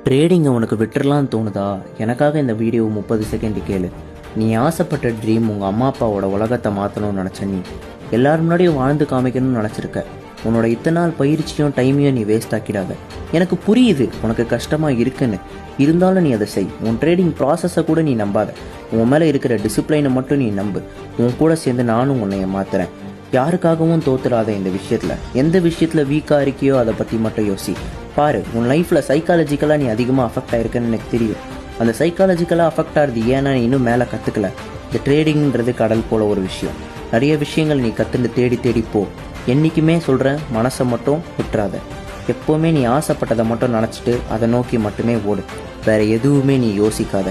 ட்ரேடிங்கை உனக்கு விட்டுறலான்னு தோணுதா? எனக்காக இந்த வீடியோ 30 செகண்ட் கேளு. நீ ஆசைப்பட்ட ட்ரீம் உங்கள் அம்மா அப்பாவோட உலகத்தை மாற்றணும்னு நினச்ச நீ எல்லாரும் முன்னாடியும் வாழ்ந்து காமிக்கணும்னு நினச்சிருக்க. உன்னோட இத்தனை நாள் பயிற்சியும் டைமையும் நீ வேஸ்ட் ஆக்கிடாத. எனக்கு புரியுது உனக்கு கஷ்டமாக இருக்குன்னு. இருந்தாலும் நீ அதை செய். உன் ட்ரேடிங் ப்ராசஸை கூட நீ நம்பாத. உன் மேலே இருக்கிற டிசிப்ளைனை மட்டும் நீ நம்பு. உன் கூட சேர்ந்து நானும் உன்னைய மாத்துறேன். யாருக்காகவும் தோத்துடாத. இந்த விஷயத்தில் எந்த விஷயத்தில் வீக்காக இருக்கியோ அதை பற்றி மட்டும் யோசி. பாரு, உன் லைஃப்பில் சைக்காலஜிக்கலாக நீ அதிகமாக அஃபெக்ட் ஆயிருக்குன்னு எனக்கு தெரியும். அந்த சைக்காலஜிக்கலாக அஃபெக்ட் ஆகிறது ஏன்னா நீ இன்னும் மேலே கற்றுக்கல. இந்த ட்ரேடிங்கிறது கடல் போல ஒரு விஷயம். நிறைய விஷயங்கள் நீ கற்றுன்னு தேடி தேடி போ. என்றைக்குமே சொல்கிறேன், மனசை மட்டும் விட்டுறாத. எப்போவுமே நீ ஆசைப்பட்டதை மட்டும் நினச்சிட்டு அதை நோக்கி மட்டுமே ஓடு. வேற எதுவுமே நீ யோசிக்காத.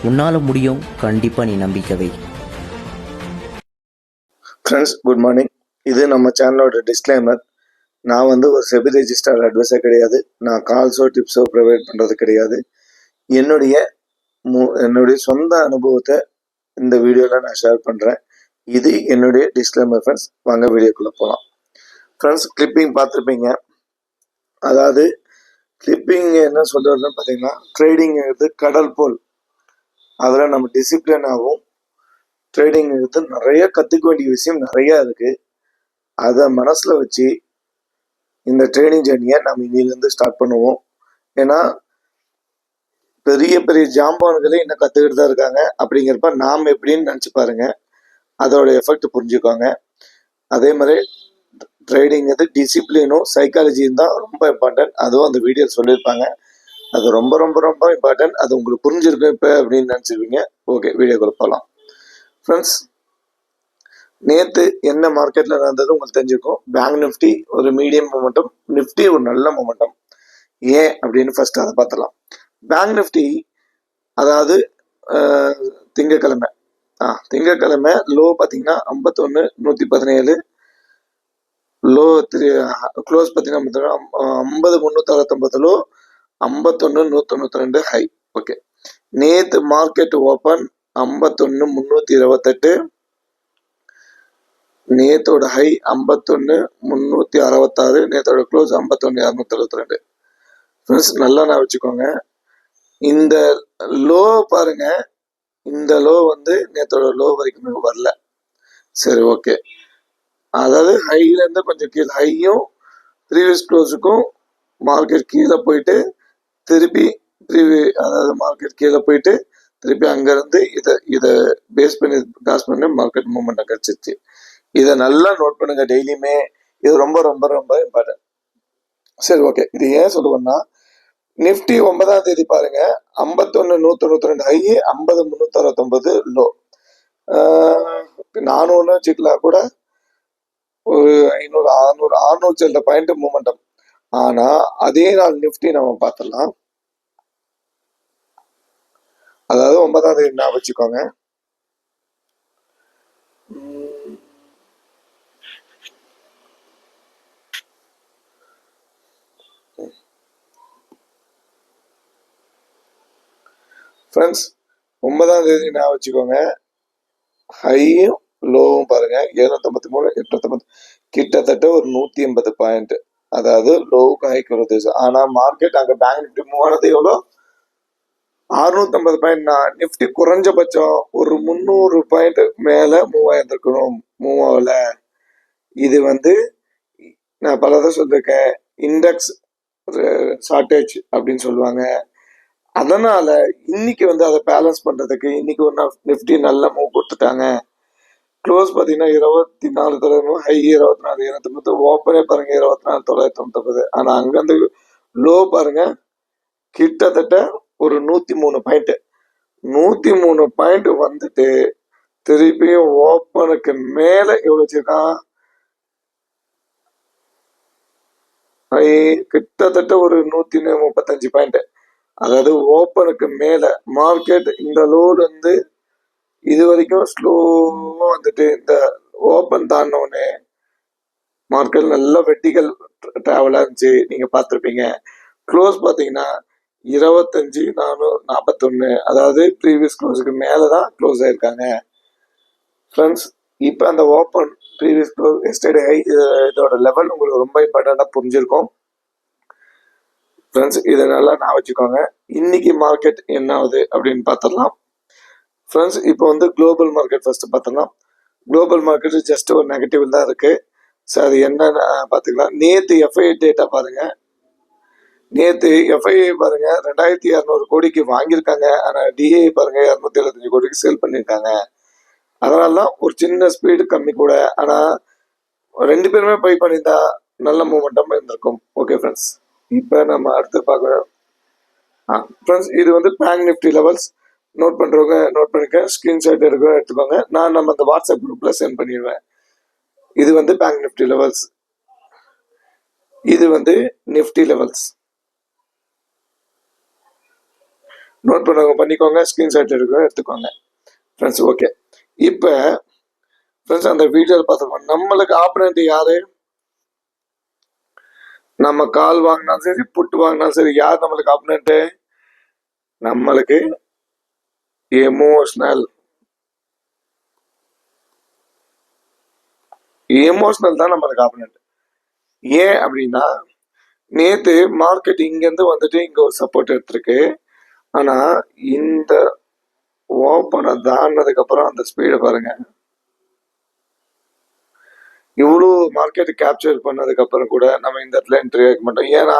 உன்னால் முடியும். கண்டிப்பாக நீ நம்பிக்கை வை. Friends, good morning. இது நம்ம சேனலோட டிஸ்க்ளைமர். நான் ஒரு செபி ரெஜிஸ்டர்ட் அட்வைஸர் கிடையாது. நான் கால்ஸோ டிப்ஸோ ப்ரொவைட் பண்ணுறது கிடையாது. என்னுடைய சொந்த அனுபவத்தை இந்த வீடியோவில் நான் ஷேர் பண்ணுறேன். இது என்னுடைய டிஸ்க்ளைமர் ஃப்ரெண்ட்ஸ். வாங்க வீடியோக்குள்ளே போகலாம். ஃப்ரெண்ட்ஸ், கிளிப்பிங் பார்த்துருப்பீங்க. அதாவது கிளிப்பிங் என்ன சொல்கிறதுன்னு பார்த்தீங்கன்னா, ட்ரேடிங்கிறது கடல் போல். அதில் நம்ம டிசிப்ளின் ஆகும். ட்ரேடிங்கிறது நிறைய கற்றுக்க வேண்டிய விஷயம் நிறையா இருக்குது. அதை மனசில் வச்சு இந்த ட்ரேடிங் ஜேர்னியை நம்ம இன்னிலேருந்து ஸ்டார்ட் பண்ணுவோம். ஏன்னா பெரிய பெரிய ஜாம்பான்களே இன்னும் கற்றுக்கிட்டு தான் இருக்காங்க. அப்படிங்கிறப்ப நாம் எப்படின்னு நினச்சி பாருங்க. அதோட எஃபெக்ட் புரிஞ்சுக்கோங்க. அதே மாதிரி ட்ரேடிங் டிசிப்ளினும் சைக்காலஜியும் தான் ரொம்ப இம்பார்ட்டன்ட். அதுவும் அந்த வீடியோ சொல்லியிருப்பாங்க. அது ரொம்ப ரொம்ப ரொம்ப இம்பார்ட்டன்ட். அது உங்களுக்கு புரிஞ்சிருக்கும் இப்போ அப்படின்னு நினச்சிருப்பீங்க. ஓகே, வீடியோக்குள்ள போகலாம். ஃப்ரெண்ட்ஸ், நேற்று என்ன மார்க்கெட்டில் நடந்தது உங்களுக்கு தெரிஞ்சிருக்கும். பேங்க் நிஃப்டி ஒரு மீடியம் மொமெண்டம், நிஃப்டி ஒரு நல்ல மொமெண்டம். ஏன் அப்படின்னு ஃபர்ஸ்ட் அதை பார்த்துலாம். பேங்க் நிஃப்டி அதாவது திங்கக்கிழமை லோ பார்த்தீங்கன்னா 51,117, லோ க்ளோஸ் பார்த்தீங்கன்னா 50,369 லோ, 51,192 ஹை. ஓகே, நேற்று மார்க்கெட் ஓப்பன் 51,328, நேத்தோட ஹை 51,366, நேத்தோட க்ளோஸ் 51,272. ஃப்ரெண்ட்ஸ், நல்லா நான் வச்சுக்கோங்க. இந்த லோ பாருங்க, இந்த லோ நேத்தோட லோ வரைக்குமே வரல. சரி, ஓகே. அதாவது ஹைலேருந்து கொஞ்சம் கீழே, ஹையும் ப்ரீவியஸ் க்ளோஸுக்கும் மார்க்கெட் கீழே போயிட்டு திருப்பி அதாவது மார்க்கெட் கீழே போயிட்டு திருப்பி அங்கேருந்து இதை பேஸ் பண்ணி மார்க்கெட் மூவ்மெண்ட் கிடச்சிருச்சு. இதை நல்லா நோட் பண்ணுங்க டெய்லியுமே. இது ரொம்ப ரொம்ப ரொம்ப இம்பார்ட்டன்ட். சரி, ஓகே. இது ஏன் சொல்லுவேன்னா, நிஃப்டி 9ஆம் தேதி பாருங்க 51,192 ஹை, 50,369 லோ. 400 வச்சுக்கலாம் கூட, ஒரு 500 600 சில பாயிண்ட் மூமெண்டம். ஆனா அதே நாள் நிஃப்டி நம்ம பார்த்துடலாம். அதாவது 9ஆம் தேதி நான் வச்சுக்கோங்க. ஃப்ரெண்ட்ஸ், 9ஆம் தேதி நான் வச்சுக்கோங்க. ஹையும் லோவும் பாருங்க 753, 850, கிட்டத்தட்ட ஒரு 180 பாயிண்ட். அதாவது லோவுக்கு ஹைக்கு வருது. ஆனா மார்க்கெட் அங்க பேங்க் நிஃப்டி மூவ் ஆனது எவ்வளோ? 650 பாயிண்ட். நான் நிஃப்டி குறைஞ்சபட்சம் ஒரு 300 பாயிண்ட் மேல மூவ் ஆயிருக்கணும். மூவ் ஆகல. இது நான் பலதான் சொல்லியிருக்கேன், இண்டெக்ஸ் ஷார்டேஜ் அப்படின்னு சொல்லுவாங்க. அதனால இன்னைக்கு அதை பேலன்ஸ் பண்றதுக்கு இன்னைக்கு ஒரு நிஃப்டி நல்ல மூவ் கொடுத்துட்டாங்க. க்ளோஸ் பார்த்தீங்கன்னா 24,000, ஹை 24,210, ஓப்பனே பாருங்க 24,999. ஆனா அங்கிருந்து லோ பாருங்க கிட்டத்தட்ட ஒரு 103 பாயிண்ட். 103 பாயிண்ட் வந்துட்டு திருப்பியும் ஓப்பனுக்கு மேல எவ்வளவு வச்சிருக்கான்? கிட்டத்தட்ட ஒரு 135 பாயிண்ட். அதாவது ஓப்பனுக்கு மேல மார்க்கெட் இந்த லோடு இது வரைக்கும் ஸ்லோவா இந்த ஓப்பன் தாண்டினோடனே மார்க்கெட் நல்ல வெர்டிகல் டிராவலா இருந்துச்சு. நீங்க பார்த்துருப்பீங்க. க்ளோஸ் பார்த்தீங்கன்னா 25,441, அதாவது ப்ரீவியஸ் க்ளோஸுக்கு மேலதான் க்ளோஸ் ஆயிருக்காங்க. ஃப்ரெண்ட்ஸ், இப்போ அந்த open previous close yesterday high, இதோட லெவல் உங்களுக்கு ரொம்ப இம்பார்ட்டண்டா புரிஞ்சிருக்கும். ஃப்ரெண்ட்ஸ் இதை நல்லா நான் வச்சுக்கோங்க. இன்னைக்கு மார்க்கெட் என்ன ஆகுது அப்படின்னு பார்த்துடலாம். ஃப்ரெண்ட்ஸ் இப்போ வந்து குளோபல் மார்க்கெட் ஃபர்ஸ்ட் பார்த்துடலாம். குளோபல் மார்க்கெட் ஜஸ்ட் ஒரு நெகட்டிவ் தான் இருக்கு. ஸோ அது என்னன்னு பார்த்துக்கலாம். நேற்று எஃப்ஐ டேட்டா பாருங்க. நேற்று எஃப்ஐஐ பாருங்க 2200 கோடிக்கு வாங்கியிருக்காங்க. ஆனால் டிஏ பாருங்க 275 கோடிக்கு சேல் பண்ணியிருக்காங்க. அதனால தான் ஒரு சின்ன ஸ்பீடு கம்மி கூட. ஆனால் ரெண்டு பேருமே பை பண்ணியிருந்தா நல்ல மூமெண்டம் இருந்திருக்கும். ஓகே ஃப்ரெண்ட்ஸ், இப்போ நம்ம அடுத்து பார்க்குறோம். ஃப்ரெண்ட்ஸ் இது வந்து பேங்க் நிஃப்டி லெவல்ஸ். நோட் பண்ணுறவங்க நோட் பண்ணிக்க, ஸ்க்ரீன்ஷாட் எடுத்துக்கோங்க. நான் நம்ம அந்த வாட்ஸ்அப் குரூப்பில் சென்ட் பண்ணிடுவேன். இது வந்து பேங்க் நிஃப்டி லெவல்ஸ், இது வந்து நிஃப்டி லெவல்ஸ். நோட் பண்ணுறவங்க பண்ணிக்கோங்க, ஸ்க்ரீன்ஷாட் எடுத்துக்கோங்க ஃப்ரெண்ட்ஸ். ஓகே, இப்போ ஃப்ரெண்ட்ஸ் அந்த வீடியோவில் பார்த்துக்கோங்க. நம்மளுக்கு ஆப்பனண்ட் யாரு? நம்ம கால் வாங்கினாலும் சரி, புட்டு வாங்கினாலும் சரி, யார் நம்மளுக்கு ஆப்பனண்ட்? நம்மளுக்கு எமோஷனல் தான் நம்மளுக்கு ஆப்பனண்ட். ஏன் அப்படின்னா, நேத்து மார்க்கெட் இங்கேருந்து வந்துட்டு இங்க ஒரு சப்போர்ட் எடுத்திருக்கு. ஆனா இந்த ஓப்பனை தாண்டதுக்கு அப்புறம் அந்த ஸ்பீடை பாருங்க. இவ்வளோ மார்க்கெட் கேப்சர் பண்ணதுக்கு அப்புறம் கூட நம்ம இந்த இடத்துல என்ட்ரி ஆக மாட்டோம். ஏன்னா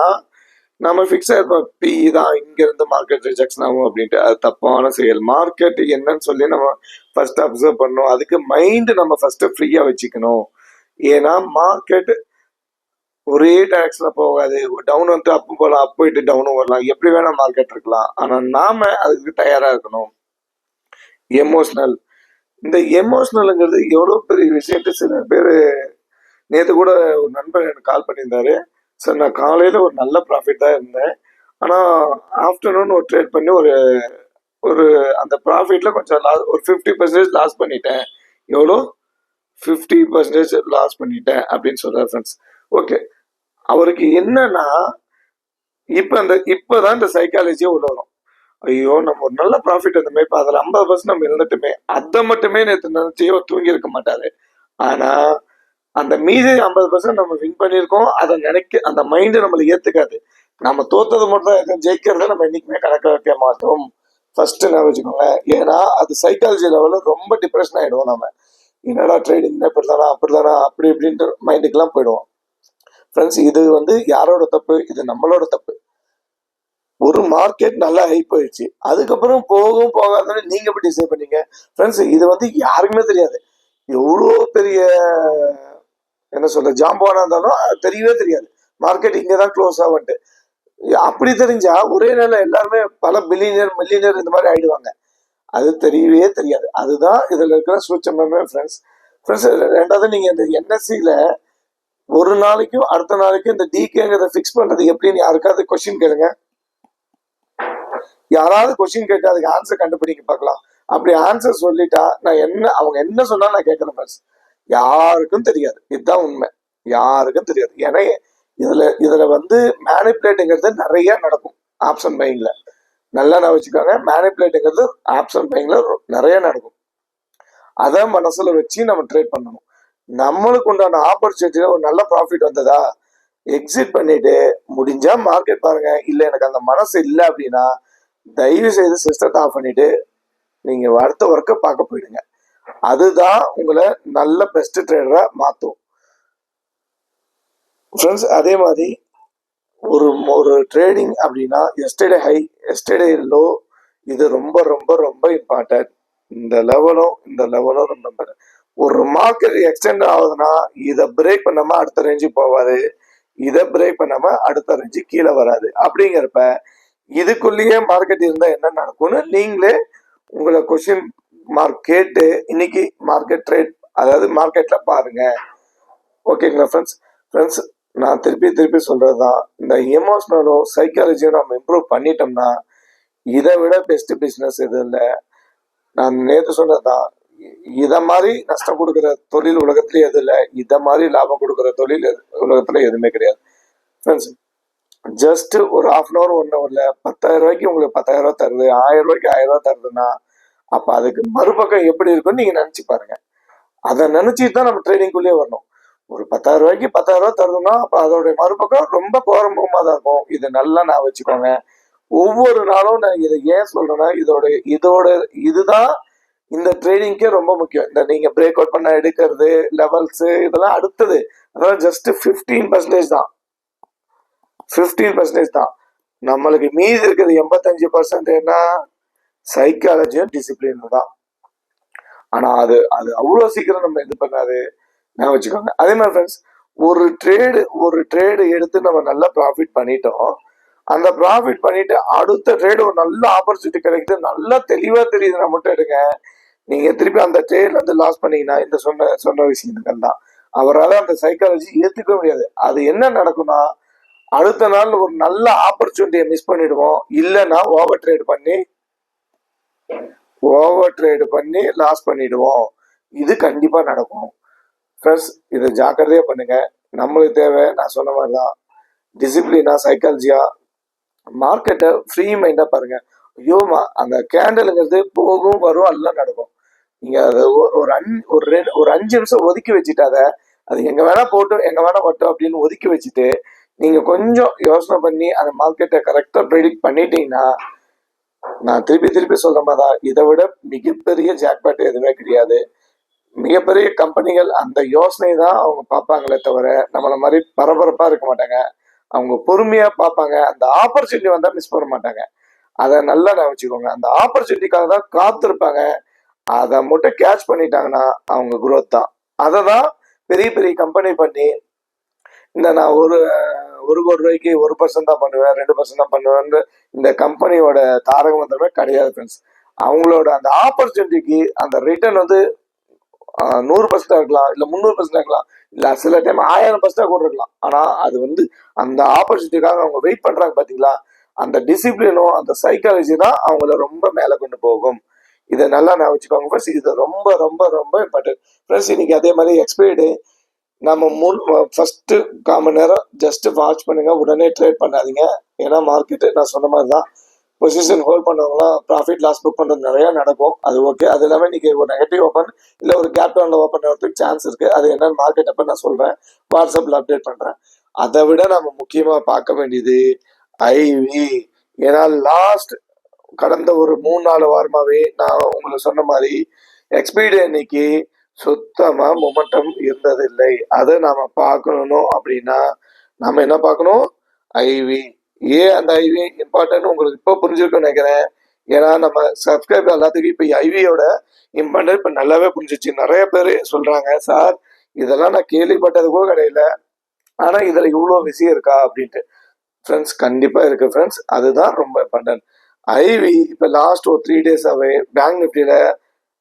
நம்ம ஃபிக்ஸ் ஆயிருப்போம், பி தான் இங்க இருந்து மார்க்கெட் ரிஜெக்ஷன் ஆகும் அப்படின்ட்டு. அது தப்பான செயல். மார்க்கெட் என்னன்னு சொல்லி நம்ம ஃபர்ஸ்ட் அப்சர்வ் பண்ணணும். அதுக்கு மைண்ட் நம்ம ஃபர்ஸ்ட் ஃப்ரீயா வச்சுக்கணும். ஏன்னா மார்க்கெட் ஒரே டைரக்ஷன்ல போகாது. டவுன் வந்து அப்பும் போகலாம், அப் போயிட்டு டவுனும் வரலாம், எப்படி வேணா மார்க்கெட் இருக்கலாம். ஆனா நாம அதுக்கு தயாரா இருக்கணும். எமோஷனல், இந்த எமோஷனல்ங்கிறது எவ்வளவு பெரிய விஷயத்த சில பேர். நேற்று கூட ஒரு நண்பர் எனக்கு கால் பண்ணியிருந்தாரு. சார் நான் காலையில ஒரு நல்ல ப்ராஃபிட் தான் இருந்தேன், ஆனா ஆஃப்டர்நூன் ஒரு ட்ரேட் பண்ணி ஒரு ஒரு அந்த ப்ராஃபிட்ல கொஞ்சம் ஒரு 50% லாஸ் பண்ணிட்டேன். எவ்வளோ? 50% லாஸ் பண்ணிட்டேன் அப்படின்னு சொல்றாரு ஃப்ரெண்ட்ஸ். ஓகே, அவருக்கு என்னன்னா இப்பதான் இந்த சைக்காலஜியே உள்ள வரும். ஐயோ நம்ம ஒரு நல்ல ப்ராஃபிட் அந்த மாதிரி அதுல 50% நம்ம இருந்துட்டுமே, அதை மட்டுமே நேற்று நினைச்சு தூங்கி இருக்க மாட்டாரு. ஆனா அந்த மீதி 50% நம்ம வின் பண்ணியிருக்கோம், அதை நினைக்க அந்த மைண்டு நம்மளை ஏத்துக்காது. நம்ம தோத்தது மட்டும் தான், ஜெயிக்கிறத நம்ம என்னைக்குமே கணக்க வைக்க மாட்டோம். ஃபர்ஸ்ட் நான் வச்சுக்கோங்க. ஏன்னா அது சைக்காலஜி லெவல்ல ரொம்ப டிப்ரெஷன் ஆயிடுவோம். நம்ம என்னடா ட்ரேடிங் இப்படிதானா அப்படிதானா அப்படி இப்படின்ட்டு மைண்டுக்கெல்லாம் போயிடுவோம். ஃப்ரெண்ட்ஸ் இது வந்து யாரோட தப்பு? இது நம்மளோட தப்பு. ஒரு மார்க்கெட் நல்லா ஹை போயிடுச்சு, அதுக்கப்புறம் போகும் போகாதுன்னு நீங்க எப்படி டிசைட் பண்ணீங்க? ஃப்ரெண்ட்ஸ் இது வந்து யாருக்குமே தெரியாது. எவ்வளோ பெரிய என்ன சொல்ற ஜாம்பவானா இருந்தாலும் தெரியவே தெரியாது. மார்க்கெட் இங்கதான் க்ளோஸ் ஆகும்ட்டு. அப்படி தெரிஞ்சா ஒரே நாள் எல்லாருமே பல பில்லியனர் மில்லியனர் இந்த மாதிரி ஆயிடுவாங்க. அது தெரியவே தெரியாது. அதுதான் இதுல இருக்கிற சூட்சமே ஃப்ரெண்ட்ஸ். ஃப்ரெண்ட்ஸ் ரெண்டாவது, நீங்க இந்த என்எஸ்சியில ஒரு நாளைக்கும் அடுத்த நாளைக்கும் இந்த டிகேங்கிறத ஃபிக்ஸ் பண்றது எப்படின்னு யாருக்காவது கொஸ்டின் கேளுங்க. யாராவது கொஸ்டின் கேட்டு அதுக்கு ஆன்சர் கண்டுபிடிக்க பார்க்கலாம். அப்படி ஆன்சர் சொல்லிட்டா நான் அவங்க என்ன சொன்னாலும் நான் கேட்கறேன் ஃப்ரெண்ட்ஸ். யாருக்கும் தெரியாது, இதுதான் உண்மை. யாருக்கும் தெரியாது. ஏன்னா இதுல வந்து மேனிப்புலேட்டுங்கிறது நிறைய நடக்கும் ஆப்ஷன் பையிங்ல. நல்லா நான் வச்சுக்கோங்க, மேனிப்புலேட்டுங்கிறது ஆப்ஷன் பையிங்ல நிறைய நடக்கும். அதை மனசுல வச்சு நம்ம ட்ரேட் பண்ணணும். நம்மளுக்கு உண்டான ஆப்பர்ச்சுனிட்டியில ஒரு நல்ல ப்ராஃபிட் வந்ததா எக்ஸிட் பண்ணிட்டு முடிஞ்சா மார்க்கெட் பாருங்க. இல்ல எனக்கு அந்த மனசு இல்லை அப்படின்னா தயவு செய்து சிஸ்டத்தை ஆஃப் பண்ணிட்டு நீங்க அடுத்த ஒர்க்கை பார்க்க போயிடுங்க. அதுதான் உங்களை நல்ல பெஸ்ட் ட்ரேடரா மாத்தும் ஃப்ரெண்ட்ஸ். அதே மாதிரி ஒரு ட்ரேடிங் அப்படின்னா எஸ்டர்டே ஹை எஸ்டர்டே லோ, இது ரொம்ப ரொம்ப ரொம்ப இம்பார்ட்டன்ட். இந்த லெவலும் ரொம்ப இம்பார்ட்டன்ட். ஒரு மார்க்கெட் எக்ஸ்டெண்ட் ஆகுதுன்னா இதை பிரேக் பண்ணாம அடுத்த ரேஞ்சு போவாரு, இதை பிரேக் பண்ணாம அடுத்த ரேஞ்சு கீழே வராது. அப்படிங்கிறப்ப இதுக்குள்ளேயே மார்க்கெட் இருந்தா என்ன நடக்கும்னு நீங்களே உங்களை கொஸ்டின் மார்க் கேட்டு இன்னைக்கு மார்க்கெட் ட்ரேட் அதாவது மார்க்கெட்ல பாருங்க. ஓகேங்களா ஃப்ரெண்ட்ஸ் நான் திருப்பி சொல்றதுதான், இந்த எமோஷனலும் சைக்காலஜியும் நம்ம இம்ப்ரூவ் பண்ணிட்டோம்னா இதை விட பெஸ்ட் பிஸ்னஸ் எதுவும் இல்லை. நான் நேற்று சொன்னதுதான், இதை மாதிரி நஷ்டம் கொடுக்குற தொழில் உலகத்துல எது இல்லை, இதை மாதிரி லாபம் கொடுக்குற தொழில் உலகத்துல எதுவுமே கிடையாது ஃப்ரெண்ட்ஸ். ஜஸ்ட் ஒரு ஹாஃப்-அன்-அவர் 1 ஹவர்ல 10,000 ரூபாய்க்கு உங்களுக்கு 10,000 ரூபாய் தருது, 1000 ரூபாய்க்கு 1000 ரூபாய் தருதுன்னா அப்ப அதுக்கு மறுபக்கம் எப்படி இருக்குன்னு நீங்க நினைச்சு பாருங்க. அதை நினைச்சுட்டு தான் நம்ம ட்ரேடிங்குள்ளேயே வரணும். ஒரு 10,000 ரூபாய்க்கு 10,000 ரூபாய் தருதுன்னா அப்ப அதோடைய மறுபக்கம் ரொம்ப கோரம்பமா தான் இருக்கும். இதை நல்லா நான் வச்சுக்கோங்க. ஒவ்வொரு நாளும் நான் இதை ஏன் சொல்றேன்னா இதோட இதுதான் இந்த ட்ரேடிங்க்கே ரொம்ப முக்கியம். இந்த நீங்க பிரேக் அவுட் பண்ண எடுக்கிறது, லெவல்ஸ் இதெல்லாம் அடுத்தது. அதெல்லாம் ஜஸ்ட் 15% தான். 15% தான். நம்மளுக்கு மீதி இருக்கிறது 85% என்ன? சைக்காலஜியும் டிசிப்ளினும் தான். ஆனா அது அது அவ்வளவு சீக்கிரம் நம்ம இது பண்ணாது, நான் வச்சுக்கோங்க. அதே மாதிரி ஃப்ரெண்ட்ஸ், ஒரு ட்ரேடு எடுத்து நம்ம நல்லா ப்ராஃபிட் பண்ணிட்டோம். அந்த ப்ராஃபிட் பண்ணிட்டு அடுத்த ட்ரேடு ஒரு நல்ல ஆப்பர்ச்சுனிட்டி கிடைக்குது, நல்லா தெளிவா தெரியுதுன்னா மட்டும் எடுங்க. நீங்க திருப்பி அந்த ட்ரேட்ல இருந்து லாஸ் பண்ணீங்கன்னா இந்த சொன்ன விஷயங்கள் தான். அவரால் அந்த சைக்காலஜி ஏத்துக்க முடியாது. அது என்ன நடக்கும்னா, அடுத்த நாள் ஒரு நல்ல ஆப்பர்ச்சுனிட்டியை மிஸ் பண்ணிடுவோம். இல்லைன்னா ஓவர் ட்ரேடு பண்ணி லாஸ் பண்ணிடுவோம். இது கண்டிப்பா நடக்கும் ஃப்ரெண்ட்ஸ். இதை ஜாக்கிரதையா பண்ணுங்க. நம்மளுக்கு தேவை நான் சொன்ன மாதிரிதான் டிசிப்ளினா, சைக்காலஜியா, மார்க்கெட்டை ஃப்ரீ மைண்டா பாருங்க. ஐயோமா அந்த கேண்டலுங்கிறது போகும் வரும் எல்லாம் நடக்கும். நீங்க அதை ஒரு 5 நிமிஷம் ஒதுக்கி வச்சுட்டாத, அது எங்க வேணா போட்டும் எங்க வேணா பட்டும் அப்படின்னு ஒதுக்கி வச்சுட்டு நீங்க கொஞ்சம் யோசனை பண்ணி அந்த மார்க்கெட்டை கரெக்டா ப்ரெடிக்ட் பண்ணிட்டீங்கன்னா, நான் திருப்பி சொல்ற மாதிரிதான், இதை விட மிகப்பெரிய ஜாக்பாட் எதுவுமே கிடையாது. மிகப்பெரிய கம்பெனிகள் அந்த யோசனை தான் அவங்க பார்ப்பாங்களே தவிர நம்மள மாதிரி பரபரப்பா இருக்க மாட்டாங்க. அவங்க பொறுமையா பார்ப்பாங்க. அந்த ஆப்பர்ச்சுனிட்டி வந்தா மிஸ் பண்ண மாட்டாங்க. அதை நல்லா நான் வச்சுக்கோங்க. அந்த ஆப்பர்ச்சுனிட்டிக்காக தான் காத்திருப்பாங்க. அதை மட்டும் கேட்ச் பண்ணிட்டாங்கன்னா அவங்க குரோத் தான். அதை தான் பெரிய பெரிய கம்பெனி பண்ணி இந்த நான் ஒரு கோடி ரூபாய்க்கு 1% தான் பண்ணுவேன், 2% தான் பண்ணுவேன்னு இந்த கம்பெனியோட தாரக மந்திரமே கிடையாது ஃப்ரெண்ட்ஸ். அவங்களோட அந்த ஆப்பர்ச்சுனிட்டிக்கு அந்த ரிட்டர்ன் வந்து 100% இருக்கலாம், இல்ல 300% இருக்கலாம், இல்ல சில டைம் 1000% கூட இருக்கலாம். ஆனா அது வந்து அந்த ஆப்பர்ச்சுனிட்டிக்காக அவங்க வெயிட் பண்றாங்க பாத்தீங்களா, அந்த டிசிப்ளினும் அந்த சைக்காலஜி தான் அவங்கள ரொம்ப மேல கொண்டு போகும். இதை நல்லா நான் வச்சுக்கோங்க ஃப்ரெண்ட்ஸ். இது ரொம்ப ரொம்ப ரொம்ப இம்பார்ட்டன்ட் ஃப்ரெண்ட்ஸ். இன்னைக்கு அதே மாதிரி எக்ஸ்பைரி நம்ம ஃபர்ஸ்ட் 1/4 மணி நேரம் ஜஸ்ட் வாட்ச் பண்ணுங்க, உடனே ட்ரேட் பண்ணாதீங்க. ஏன்னா மார்க்கெட்டு நான் சொன்ன மாதிரி தான், பொசிஷன் ஹோல்ட் பண்ணவங்களாம் ப்ராஃபிட் லாஸ் புக் பண்ணுறது நிறைய நடக்கும். அது ஓகே. அது இல்லாமல் இன்னைக்கு ஒரு நெகட்டிவ் ஓப்பன் இல்லை ஒரு கேப் டவுன்ல ஓப்பன் ஆகிறதுக்கு சான்ஸ் இருக்கு. அது என்னன்னு மார்க்கெட் அப்போ நான் சொல்றேன், வாட்ஸ்அப்ல அப்டேட் பண்றேன். அதை விட நம்ம முக்கியமா பார்க்க வேண்டியது ஐவி. ஏன்னா லாஸ்ட் கடந்த ஒரு 3-4 வாரமாவே நான் உங்களுக்கு சொன்ன மாதிரி எக்ஸ்பைரி அன்னைக்கு சுத்தமா மொமெண்டம் இருந்ததில்லை. அதை நாம பார்க்கணும் அப்படின்னா நம்ம என்ன பார்க்கணும்? ஐவி. ஏன் அந்த ஐவி இம்பார்ட்டன்ட் உங்களுக்கு இப்போ புரிஞ்சிருக்குன்னு நினைக்கிறேன். ஏன்னா நம்ம சப்ஸ்கிரைபர் எல்லாத்துக்கும் இப்போ ஐவியோட இம்பார்ட்டன்ட் இப்போ நல்லாவே புரிஞ்சிச்சு. நிறைய பேர் சொல்றாங்க, சார் இதெல்லாம் நான் கேள்விப்பட்டது கூட கிடையாது, ஆனா இதுல இவ்வளோ விஷயம் இருக்கா அப்படின்ட்டு. ஃப்ரெண்ட்ஸ் கண்டிப்பா இருக்கு ஃப்ரெண்ட்ஸ். அதுதான் ரொம்ப இம்பார்ட்டன்ட். ஐவி இப்போ லாஸ்ட் ஒரு 3 டேஸாவே பேங்க் நிஃப்டியில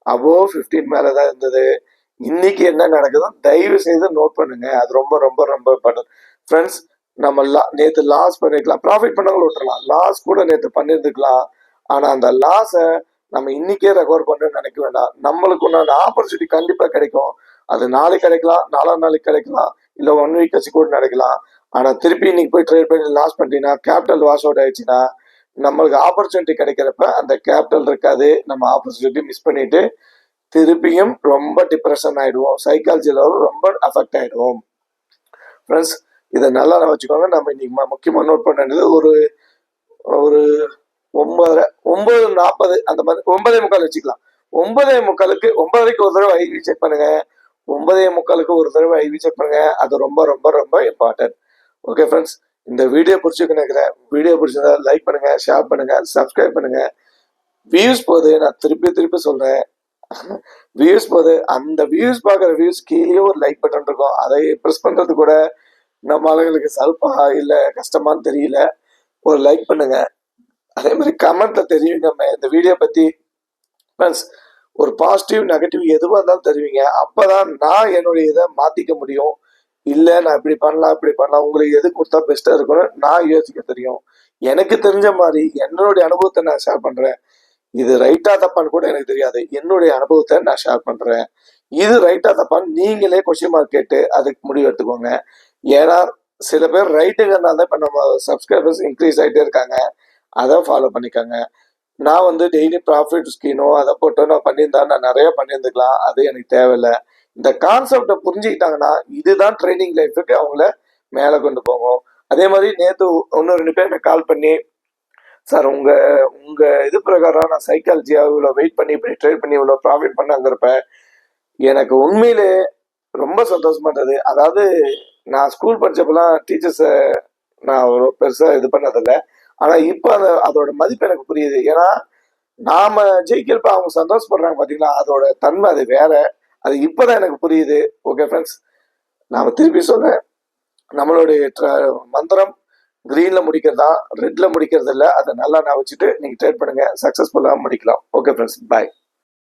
அபோவ் 15 மேலதான் இருந்தது. இன்னைக்கு என்ன நடக்குதோ தயவு செய்து நோட் பண்ணுங்க. அது ரொம்ப ரொம்ப ரொம்ப இம்பார்ட்டன்ட் ஃப்ரெண்ட்ஸ். நம்ம நேற்று லாஸ் பண்ணிருக்கலாம், ப்ராஃபிட் பண்ணவங்களும் விட்டுறலாம், லாஸ் கூட நேற்று பண்ணியிருந்துக்கலாம். ஆனா அந்த லாஸை நம்ம இன்னைக்கே ரெக்கவர் பண்ணணும்னு நினைக்க வேண்டாம். நம்மளுக்கு ஒன்று ஆப்பர்ச்சுனிட்டி கண்டிப்பா கிடைக்கும். அது நாளைக்கு கிடைக்கலாம், 4ஆம் நாளைக்கு கிடைக்கலாம், இல்லை 1 வீக் கழிச்சு கூட நடக்கலாம். ஆனா திருப்பி இன்னைக்கு போய் ட்ரேட் பண்ணி லாஸ் பண்ணிட்டீங்கன்னா, கேபிட்டல் வாஷ் அவுட் ஆயிடுச்சுன்னா, நம்மளுக்கு ஆப்பர்ச்சுனிட்டி கிடைக்கிறப்ப அந்த கேபிட்டல் இருக்காது. நம்ம ஆப்பர்ச்சுனிட்டி மிஸ் பண்ணிட்டு திருப்பியும் ரொம்ப டிப்ரெஷன் ஆயிடுவோம், சைக்காலஜி லெவல் ரொம்ப அஃபெக்ட் ஆயிடுவோம் ஃப்ரெண்ட்ஸ். இதை நல்லா வச்சுக்கோங்க. நம்ம இன்னைக்கு முக்கியமாக நோட் பண்ண வேண்டியது ஒரு 9:40 அந்த மாதிரி 9:45 வச்சுக்கலாம். 9:45க்கு 9:30க்கு ஒரு தடவை ஐவி செக் பண்ணுங்க, 9:45க்கு ஒரு தடவை ஐவி செக் பண்ணுங்க. அது ரொம்ப ரொம்ப ரொம்ப இம்பார்ட்டன்ட். ஓகே ஃப்ரெண்ட்ஸ், இந்த வீடியோ பிடிச்சிருக்குன்னு நினைக்கிறேன். வீடியோ பிடிச்சிருந்தா லைக் பண்ணுங்க, ஷேர் பண்ணுங்க, சப்ஸ்கிரைப் பண்ணுங்க. வியூஸ் போது நான் திருப்பி சொல்றேன், வியூஸ் போது அந்த வியூஸ் பார்க்குற வியூஸ் கீழே ஒரு லைக் பட்டன் இருக்கும். அதை ப்ரெஸ் பண்றது கூட நம்ம ஆளுங்களுக்கு சல்பா இல்லை கஷ்டமானு தெரியல. ஒரு லைக் பண்ணுங்க. அதே மாதிரி கமெண்ட்ல தெரிவிங்க இந்த வீடியோ பத்தி ஃப்ரெண்ட்ஸ். ஒரு பாசிட்டிவ் நெகட்டிவ் எதுவாக இருந்தாலும் தெரிவிங்க. அப்பதான் நான் என்னுடைய இதை மாத்திக்க முடியும். இல்லை நான் இப்படி பண்ணலாம் உங்களுக்கு எது கொடுத்தா பெஸ்டா இருக்கும்னு நான் யோசிக்க தெரியும். எனக்கு தெரிஞ்ச மாதிரி என்னுடைய அனுபவத்தை நான் ஷேர் பண்றேன். இது ரைட்டா தப்பான்னு கூட எனக்கு தெரியாது. என்னுடைய அனுபவத்தை நான் ஷேர் பண்றேன். இது ரைட்டா தப்பான்னு நீங்களே கொஸ்டின் மார்க் கேட்டு அதுக்கு முடிவு எடுத்துக்கோங்க. ஏன்னா சில பேர் ரைட்டுங்கிறனால இப்ப நம்ம சப்ஸ்கிரைபர்ஸ் இன்க்ரீஸ் ஆகிட்டே இருக்காங்க. அதை ஃபாலோ பண்ணிக்கோங்க. நான் டெய்லி ப்ராஃபிட் ஸ்கீனோ அதை போட்டோ நான் பண்ணியிருந்தா நான் நிறைய பண்ணியிருந்துக்கலாம். அது எனக்கு தேவையில்லை. இந்த கான்செப்டை புரிஞ்சுக்கிட்டாங்கன்னா இதுதான் ட்ரைனிங் லைஃபுக்கு அவங்கள மேலே கொண்டு போகும். அதே மாதிரி நேற்று ஒன்று 2 பேர் எனக்கு கால் பண்ணி, சார் உங்க இது பிரகாரம் நான் சைக்காலஜியா இவ்வளோ வெயிட் பண்ணி இப்படி ட்ரேட் பண்ணி இவ்வளோ ப்ராஃபிட் பண்ணாங்கிறப்ப எனக்கு உண்மையிலே ரொம்ப சந்தோஷமா இருந்தது. அதாவது நான் ஸ்கூல் படிச்சப்பெல்லாம் டீச்சர்ஸை நான் அவ்வளோ பெருசாக இது பண்ணதில்லை. ஆனால் இப்போ அதோட மதிப்பு எனக்கு புரியுது. ஏன்னா நாம ஜெயிக்கிறப்ப அவங்க சந்தோஷப்படுறாங்க பார்த்தீங்களா, அதோட தன்மை அது வேற. அது இப்போதான் எனக்கு புரியுது. ஓகே ஃப்ரெண்ட்ஸ், நாம திருப்பி சொல்றேன், நம்மளுடைய மந்திரம் கிரீன்ல முடிக்கிறதா, ரெட்ல முடிக்கிறது இல்லை. அதை நல்லா நான் வச்சுட்டு நீங்க ட்ரேட் பண்ணுங்க, சக்சஸ்ஃபுல்லாக முடிக்கலாம். ஓகே ஃப்ரெண்ட்ஸ், பாய்.